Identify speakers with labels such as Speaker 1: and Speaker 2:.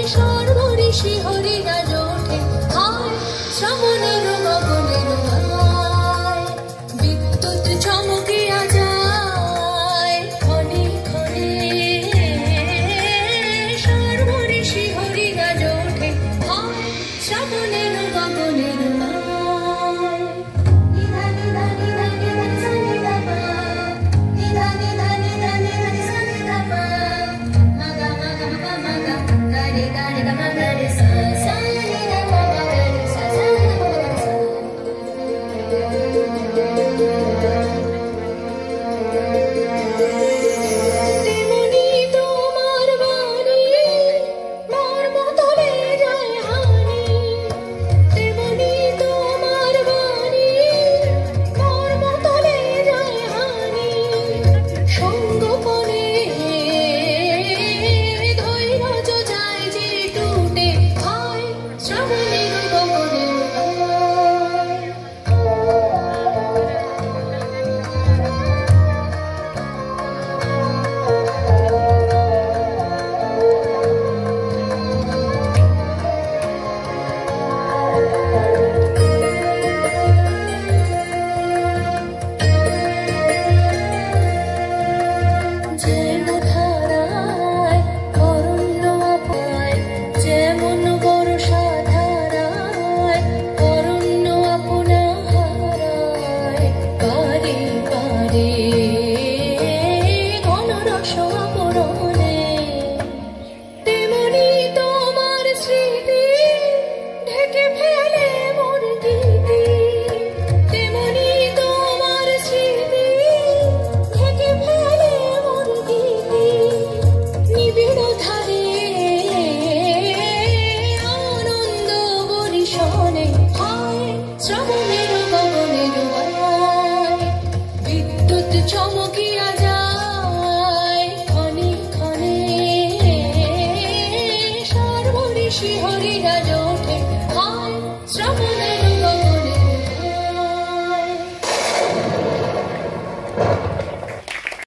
Speaker 1: সর্বঋষি হরিরা জোটে হায় শ্রাবণের গগনের হায় বিদ্যুৎ চমকিয়া যায় ক্ষণে ক্ষণে সর্বঋষি হরিরা জোটে হায় শ্রাবণের গগনের চমকিয়া যায় ক্ষণে ক্ষণে সর্বঋষি হরিরা জোটে হায় শ্রাবণ